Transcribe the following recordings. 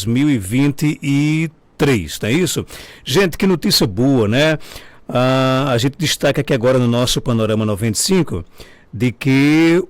2023, não é isso? Gente, que notícia boa, né? A gente destaca aqui agora no nosso Panorama 95 de que,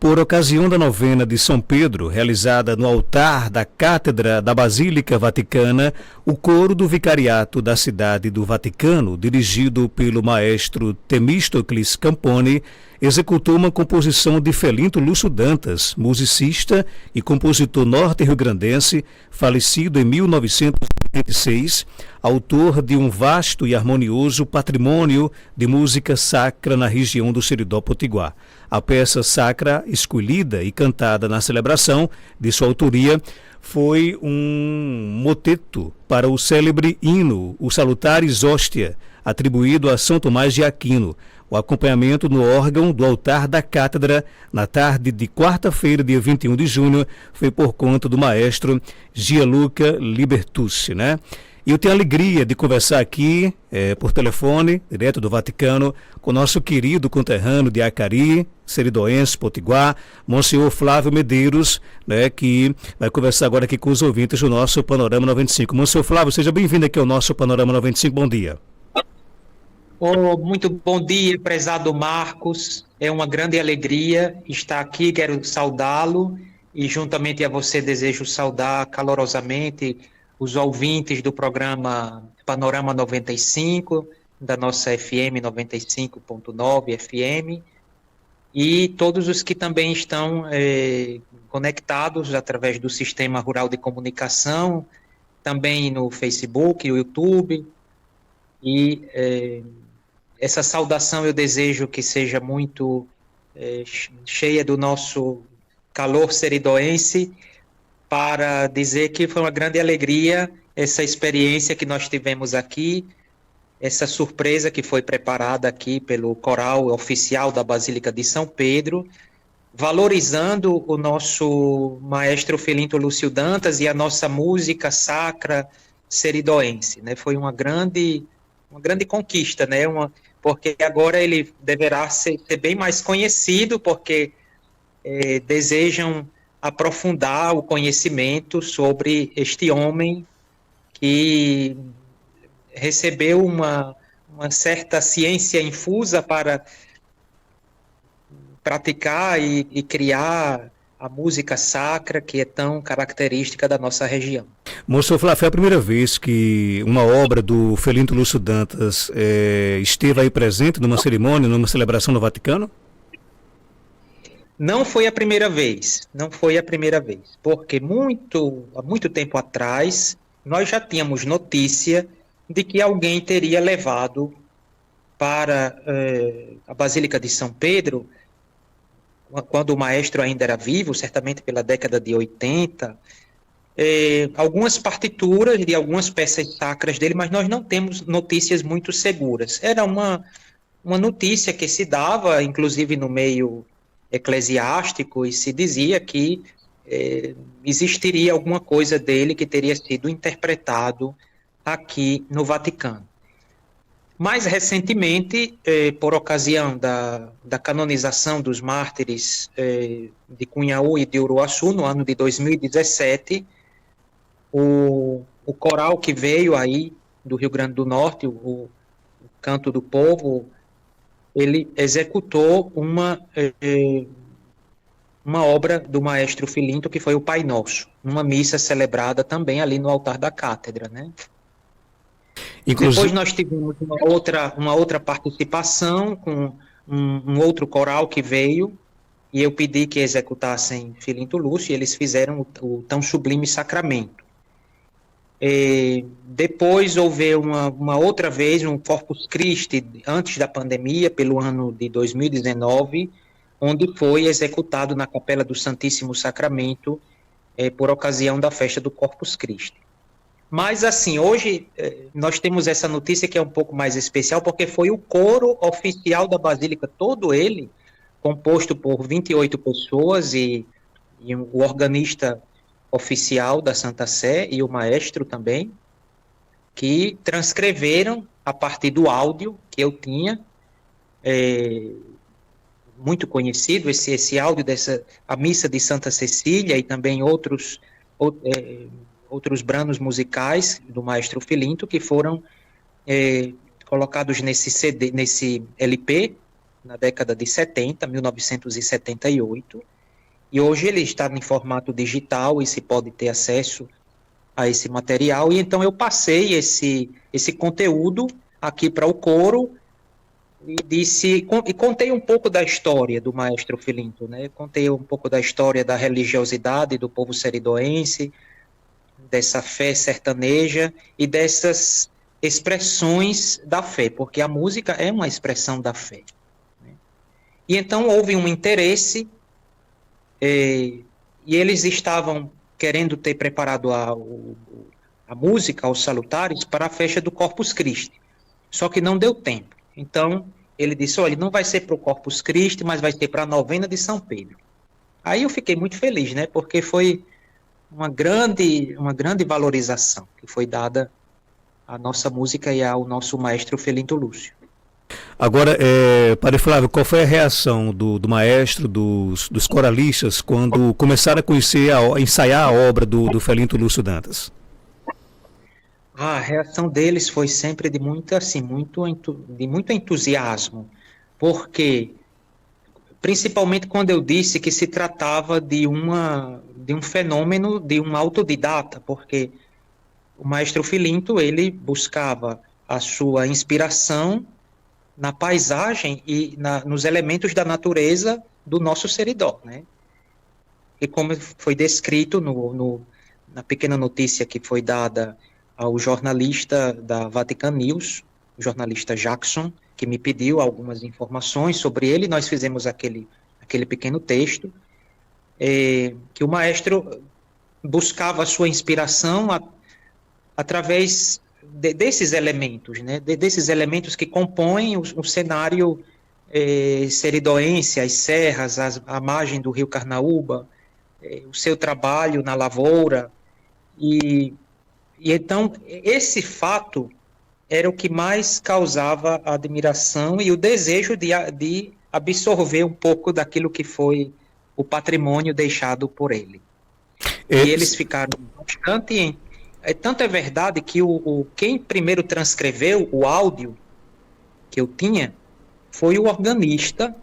por ocasião da novena de São Pedro, realizada no altar da Cátedra da Basílica Vaticana, o coro do Vicariato da Cidade do Vaticano, dirigido pelo maestro Temístocles Camponi, executou uma composição de Felinto Lúcio Dantas, musicista e compositor norte-riograndense, falecido em 1986, autor de um vasto e harmonioso patrimônio de música sacra na região do Seridó Potiguar. A peça sacra, escolhida e cantada na celebração de sua autoria, foi um moteto para o célebre hino, o Salutares Hostia, atribuído a São Tomás de Aquino. O acompanhamento no órgão do altar da cátedra, na tarde de quarta-feira, dia 21 de junho, foi por conta do maestro Gianluca Libertucci, né? E eu tenho a alegria de conversar aqui, por telefone, direto do Vaticano, com o nosso querido conterrâneo de Acari, seridoense, potiguar, Monsenhor Flávio Medeiros, né, que vai conversar agora aqui com os ouvintes do nosso Panorama 95. Monsenhor Flávio, seja bem-vindo aqui ao nosso Panorama 95, bom dia. Muito bom dia, prezado Marcos. É uma grande alegria estar aqui, quero saudá-lo e juntamente a você desejo saudar calorosamente os ouvintes do programa Panorama 95, da nossa FM 95.9 FM, e todos os que também estão conectados através do Sistema Rural de Comunicação, também no Facebook, no YouTube, e essa saudação eu desejo que seja muito cheia do nosso calor seridoense, para dizer que foi uma grande alegria essa experiência que nós tivemos aqui, essa surpresa que foi preparada aqui pelo coral oficial da Basílica de São Pedro, valorizando o nosso maestro Felinto Lúcio Dantas e a nossa música sacra seridoense, né? Foi uma grande conquista, né? Porque agora ele deverá ser bem mais conhecido, porque desejam aprofundar o conhecimento sobre este homem que recebeu uma certa ciência infusa para praticar e criar a música sacra que é tão característica da nossa região. Monsenhor Flávio, foi a primeira vez que uma obra do Felinto Lúcio Dantas esteve aí presente numa cerimônia, numa celebração no Vaticano? Não foi a primeira vez, porque há muito tempo atrás, nós já tínhamos notícia de que alguém teria levado para a Basílica de São Pedro, quando o maestro ainda era vivo, certamente pela década de 80, algumas partituras de algumas peças sacras dele, mas nós não temos notícias muito seguras. Era uma notícia que se dava, inclusive no meio eclesiástico, e se dizia que existiria alguma coisa dele que teria sido interpretado aqui no Vaticano. Mais recentemente, por ocasião da canonização dos mártires de Cunhaú e de Uruaçu, no ano de 2017, o coral que veio aí do Rio Grande do Norte, o Canto do Povo, ele executou uma obra do maestro Felinto, que foi o Pai Nosso, uma missa celebrada também ali no altar da cátedra, né? Depois nós tivemos uma outra participação com um outro coral que veio, e eu pedi que executassem Felinto Lúcio, e eles fizeram o tão sublime sacramento. Depois houve uma outra vez um Corpus Christi, antes da pandemia, pelo ano de 2019, onde foi executado na Capela do Santíssimo Sacramento, por ocasião da festa do Corpus Christi. Mas, assim, hoje nós temos essa notícia que é um pouco mais especial, porque foi o coro oficial da Basílica, todo ele, composto por 28 pessoas, e o organista oficial da Santa Sé e o maestro também, que transcreveram a partir do áudio que eu tinha, muito conhecido, esse áudio a missa de Santa Cecília, e também outros outros branos musicais do maestro Filinto que foram colocados nesse CD, nesse LP, na década de 70, 1978, e hoje ele está em formato digital e se pode ter acesso a esse material, e então eu passei esse conteúdo aqui para o coro e contei um pouco da história do maestro Filinto, né? Contei um pouco da história da religiosidade do povo seridoense, dessa fé sertaneja e dessas expressões da fé, porque a música é uma expressão da fé, né? E então houve um interesse, e eles estavam querendo ter preparado a música, os salutares, para a festa do Corpus Christi, só que não deu tempo. Então ele disse, olha, não vai ser para o Corpus Christi, mas vai ser para a novena de São Pedro. Aí eu fiquei muito feliz, né, porque foi uma grande valorização que foi dada à nossa música e ao nosso maestro Filinto Lúcio. Agora, Padre Flávio, qual foi a reação do maestro, dos coralistas, quando começaram a conhecer, a ensaiar a obra do Filinto Lúcio Dantas? A reação deles foi sempre de muito entusiasmo, porque, principalmente quando eu disse que se tratava de um fenômeno, de um autodidata, porque o maestro Filinto, ele buscava a sua inspiração na paisagem e nos elementos da natureza do nosso seridó, né? E como foi descrito na pequena notícia que foi dada ao jornalista da Vatican News, o jornalista Jackson, que me pediu algumas informações sobre ele, nós fizemos aquele pequeno texto, que o maestro buscava a sua inspiração através desses elementos, né? Desses elementos que compõem o cenário seridoense, as serras, a margem do rio Carnaúba, o seu trabalho na lavoura, e então esse fato era o que mais causava a admiração e o desejo de absorver um pouco daquilo que foi o patrimônio deixado por ele. E eles ficaram bastante... Tanto é verdade que quem primeiro transcreveu o áudio que eu tinha foi o organista,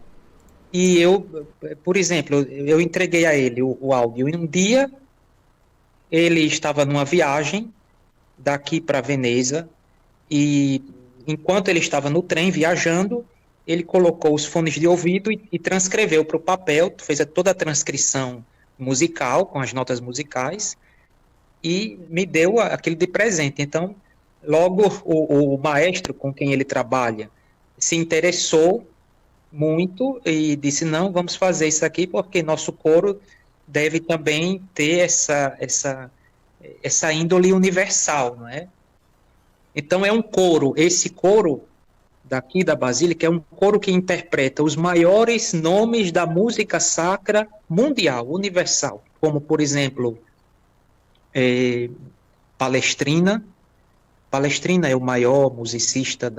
e eu, por exemplo, eu entreguei a ele o áudio, e um dia ele estava numa viagem daqui para Veneza, e enquanto ele estava no trem viajando, ele colocou os fones de ouvido e transcreveu para o papel, fez toda a transcrição musical, com as notas musicais, e me deu aquele de presente. Então, logo o maestro com quem ele trabalha se interessou muito e disse, não, vamos fazer isso aqui, porque nosso coro deve também ter essa índole universal, não é? Então, é um coro, esse coro daqui da Basílica é um coro que interpreta os maiores nomes da música sacra mundial, universal, como, por exemplo, Palestrina. Palestrina é o maior musicista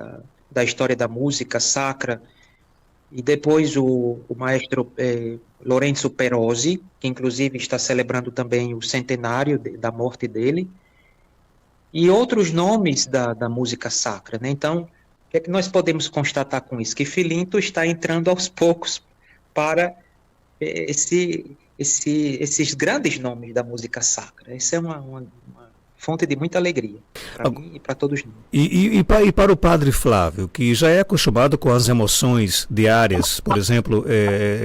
da história da música sacra, e depois o maestro Lorenzo Perosi, que inclusive está celebrando também o centenário da morte dele, e outros nomes da música sacra, né? Então, o que é que nós podemos constatar com isso? Que Filinto está entrando aos poucos para esses grandes nomes da música sacra. Isso é uma fonte de muita alegria para mim e para todos nós. E para o Padre Flávio, que já é acostumado com as emoções diárias, por exemplo,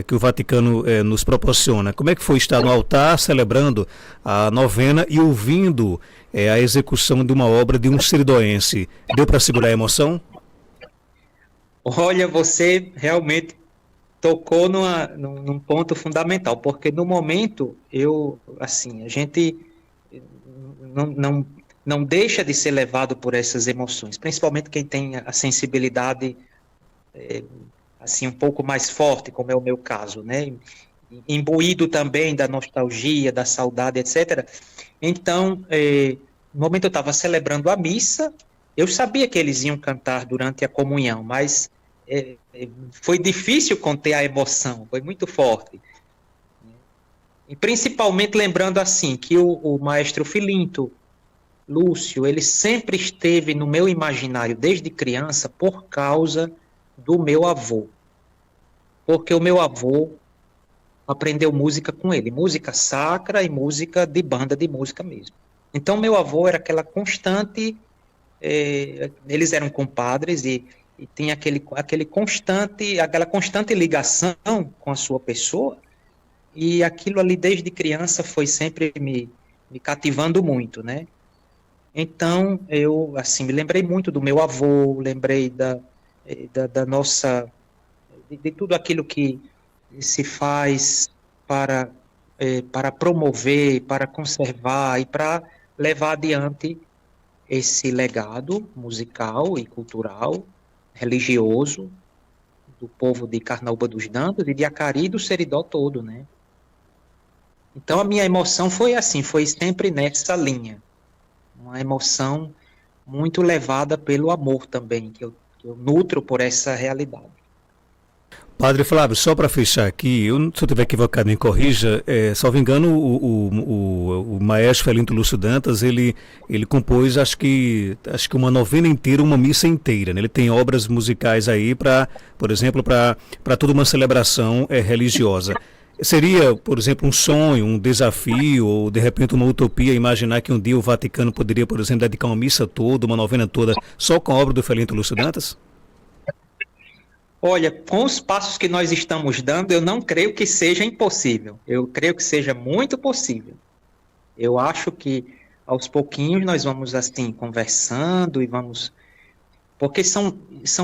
que o Vaticano nos proporciona, como é que foi estar no altar celebrando a novena e ouvindo a execução de uma obra de um seridoense? Deu para segurar a emoção? Olha, você realmente tocou num ponto fundamental, porque no momento a gente não deixa de ser levado por essas emoções, principalmente quem tem a sensibilidade assim um pouco mais forte, como é o meu caso, né? Imbuído também da nostalgia, da saudade, etc. Então, no momento eu estava celebrando a missa, eu sabia que eles iam cantar durante a comunhão, mas foi difícil conter a emoção, foi muito forte. E principalmente lembrando assim, que o maestro Filinto Lúcio, ele sempre esteve no meu imaginário desde criança por causa do meu avô. Porque o meu avô aprendeu música com ele, música sacra e música de banda de música mesmo. Então, meu avô era aquela constante, eles eram compadres e tinha aquela constante ligação com a sua pessoa, e aquilo ali desde criança foi sempre me cativando muito, né? Então, eu, assim, me lembrei muito do meu avô, lembrei da nossa, de tudo aquilo que se faz para, para promover, para conservar e para levar adiante esse legado musical e cultural, religioso, do povo de Carnaúba dos Dantas e de Acari e do Seridó todo, né? Então, a minha emoção foi assim, foi sempre nessa linha. Uma emoção muito levada pelo amor também, que eu nutro por essa realidade. Padre Flávio, só para fechar aqui, se eu estiver equivocado, me corrija, salvo engano, o maestro Felinto Lúcio Dantas, ele compôs, acho que uma novena inteira, uma missa inteira, né? Ele tem obras musicais aí, por exemplo, para toda uma celebração religiosa. Seria, por exemplo, um sonho, um desafio, ou de repente uma utopia, imaginar que um dia o Vaticano poderia, por exemplo, dedicar uma missa toda, uma novena toda, só com a obra do Felinto Lúcio Dantas? Olha, com os passos que nós estamos dando, eu não creio que seja impossível. Eu creio que seja muito possível. Eu acho que aos pouquinhos nós vamos assim conversando e vamos, porque são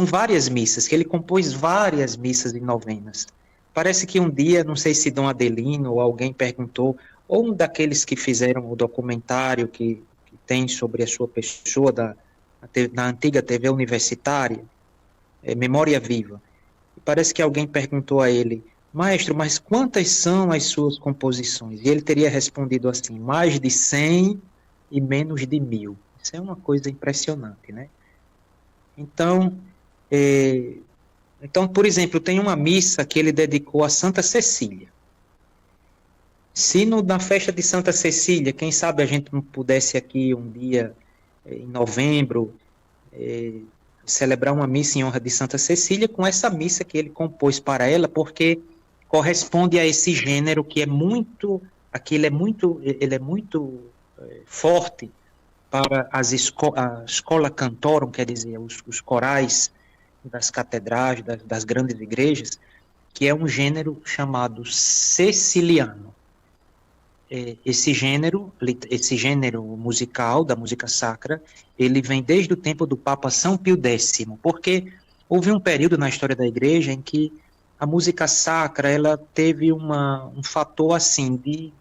várias missas, que ele compôs várias missas e novenas. Parece que um dia, não sei se Dom Adelino ou alguém perguntou, ou um daqueles que fizeram o documentário que tem sobre a sua pessoa na antiga TV universitária, Memória Viva. E parece que alguém perguntou a ele, maestro, mas quantas são as suas composições? E ele teria respondido assim, mais de 100 e menos de 1000. Isso é uma coisa impressionante, né? Então, por exemplo, tem uma missa que ele dedicou a Santa Cecília. Se na festa de Santa Cecília, quem sabe a gente não pudesse aqui um dia, em novembro, celebrar uma missa em honra de Santa Cecília com essa missa que ele compôs para ela, porque corresponde a esse gênero que é muito, ele é muito forte para a escola cantorum, quer dizer, os corais das catedrais, das grandes igrejas, que é um gênero chamado ceciliano. Esse gênero musical, da música sacra, ele vem desde o tempo do Papa São Pio X, porque houve um período na história da igreja em que a música sacra, ela teve um fator assim, de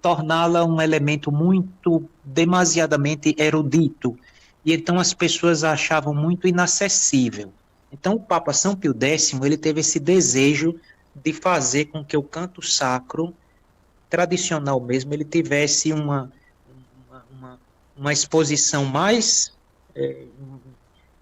torná-la um elemento demasiadamente erudito, e então as pessoas a achavam muito inacessível. Então o Papa São Pio X, ele teve esse desejo de fazer com que o canto sacro tradicional mesmo, ele tivesse uma exposição mais,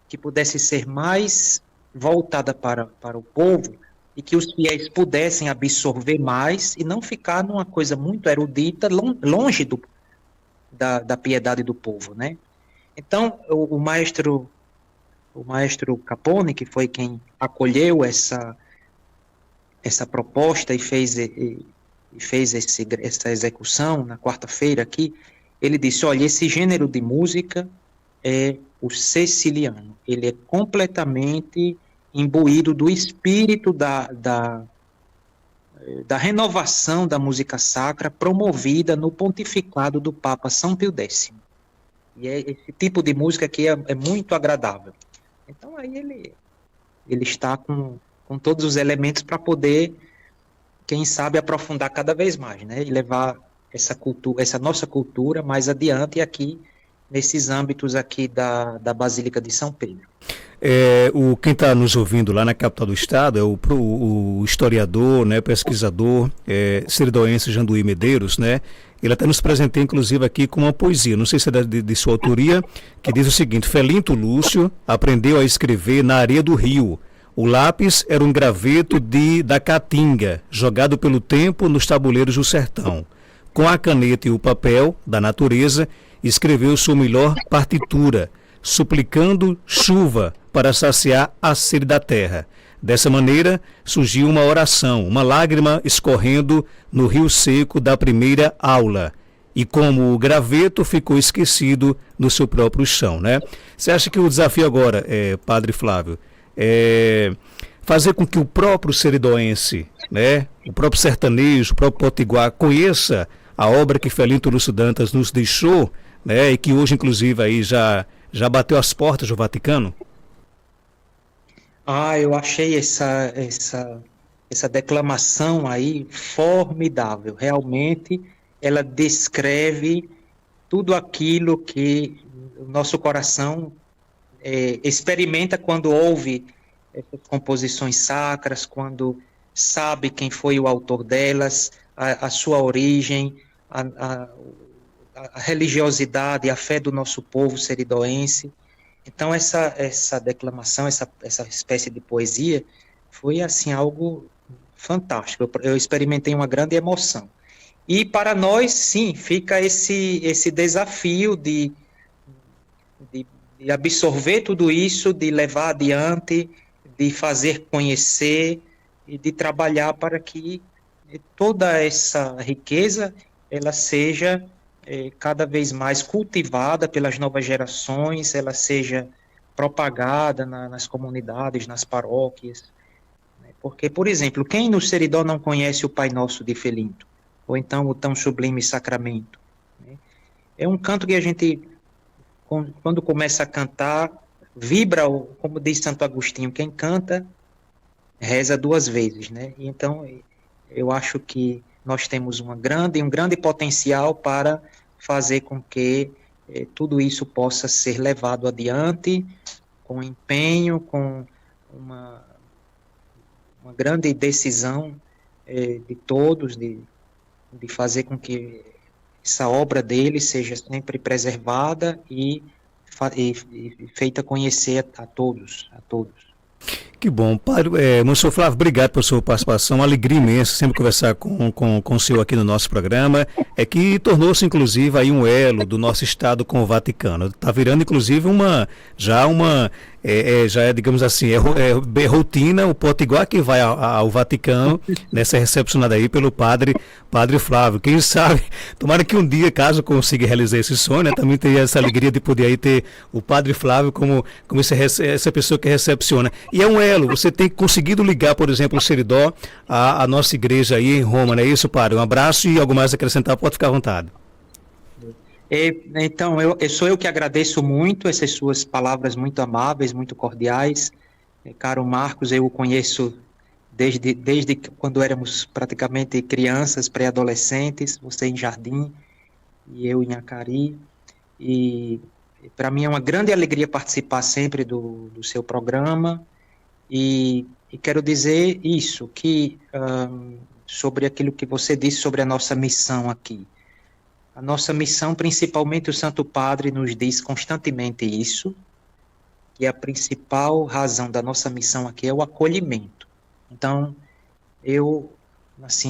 que pudesse ser mais voltada para o povo, e que os fiéis pudessem absorver mais, e não ficar numa coisa muito erudita, longe da piedade do povo, né? Então, o maestro Capone, que foi quem acolheu essa proposta e fez essa execução na quarta-feira aqui, ele disse, olha, esse gênero de música é o ceciliano, ele é completamente imbuído do espírito da renovação da música sacra promovida no pontificado do Papa São Pio X. E esse tipo de música aqui é muito agradável. Então aí ele está com todos os elementos para poder, quem sabe, aprofundar cada vez mais, né? E levar essa nossa cultura mais adiante aqui, nesses âmbitos aqui da Basílica de São Pedro. Quem está nos ouvindo lá na capital do estado é o historiador, né, pesquisador seridoense Janduí Medeiros, né? Ele até nos presenteou, inclusive, aqui com uma poesia, não sei se é de sua autoria, que diz o seguinte: Felinto Lúcio aprendeu a escrever na areia do rio, O lápis era um graveto da caatinga, jogado pelo tempo nos tabuleiros do sertão. Com a caneta e o papel da natureza, escreveu sua melhor partitura, suplicando chuva para saciar a sede da terra. Dessa maneira, surgiu uma oração, uma lágrima escorrendo no rio seco da primeira aula. E como o graveto ficou esquecido no seu próprio chão, né? Você acha que o desafio agora, Padre Flávio, é fazer com que o próprio seridoense, né, o próprio sertanejo, o próprio potiguar conheça a obra que Felinto Lúcio Dantas nos deixou, né, e que hoje, inclusive, aí já bateu as portas do Vaticano? Eu achei essa declamação aí formidável. Realmente, ela descreve tudo aquilo que o nosso coração experimenta quando ouve essas composições sacras, quando sabe quem foi o autor delas, a sua origem, a religiosidade, a fé do nosso povo seridoense. Então, essa declamação, essa espécie de poesia, foi assim algo fantástico. Eu experimentei uma grande emoção. E para nós, sim, fica esse desafio de absorver tudo isso, de levar adiante, de fazer conhecer e de trabalhar para que toda essa riqueza ela seja cada vez mais cultivada pelas novas gerações, ela seja propagada nas comunidades, nas paróquias. Porque, por exemplo, quem no Seridó não conhece o Pai Nosso de Felinto? Ou então o tão sublime sacramento? É um canto que a gente, quando começa a cantar, vibra, como diz Santo Agostinho, quem canta reza duas vezes, né? E então, eu acho que nós temos um grande potencial para fazer com que tudo isso possa ser levado adiante com empenho, com uma grande decisão de todos, de fazer com que essa obra dele seja sempre preservada e feita conhecer a todos. Que bom. Padre, Monsenhor Flávio, obrigado pela sua participação, uma alegria imensa sempre conversar com o senhor aqui no nosso programa, que tornou-se inclusive aí um elo do nosso Estado com o Vaticano. Está virando inclusive já é, digamos assim, rotina o potiguar que vai ao Vaticano, nessa recepcionada aí pelo Padre Flávio. Quem sabe, tomara que um dia, caso consiga realizar esse sonho, né, também tenha essa alegria de poder aí ter o Padre Flávio como essa pessoa que recepciona. E é um elo, você tem conseguido ligar, por exemplo, o Seridó à nossa igreja aí em Roma, não é isso, Padre? Um abraço e algo mais a acrescentar, pode ficar à vontade. Então, sou eu que agradeço muito essas suas palavras muito amáveis, muito cordiais. Caro Marcos, eu o conheço desde quando éramos praticamente crianças, pré-adolescentes, você em Jardim e eu em Acari. E para mim é uma grande alegria participar sempre do seu programa. E quero dizer isso, que sobre aquilo que você disse sobre a nossa missão aqui. A nossa missão, principalmente o Santo Padre nos diz constantemente isso, que a principal razão da nossa missão aqui é o acolhimento. Então,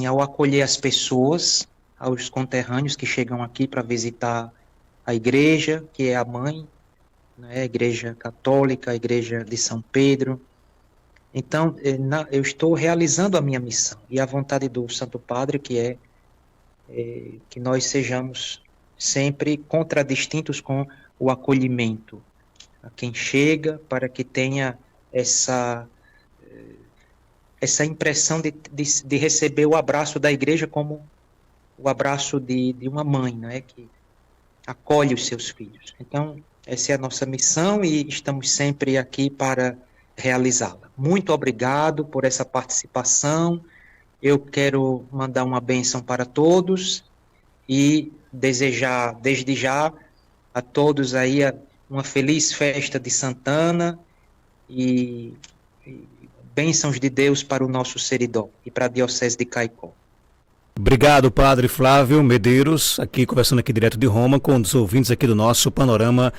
ao acolher as pessoas, aos conterrâneos que chegam aqui para visitar a igreja, que é a mãe, né, a igreja católica, a igreja de São Pedro. Então, eu estou realizando a minha missão, e a vontade do Santo Padre, que é que nós sejamos sempre contradistintos com o acolhimento a quem chega, para que tenha essa impressão de receber o abraço da igreja como o abraço de uma mãe, né, que acolhe os seus filhos. Então, essa é a nossa missão e estamos sempre aqui para realizá-la. Muito obrigado por essa participação. Eu quero mandar uma bênção para todos e desejar, desde já, a todos aí uma feliz festa de Santana e bênçãos de Deus para o nosso Seridó e para a Diocese de Caicó. Obrigado, Padre Flávio Medeiros, aqui conversando aqui direto de Roma com os ouvintes aqui do nosso Panorama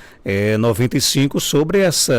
95 sobre essa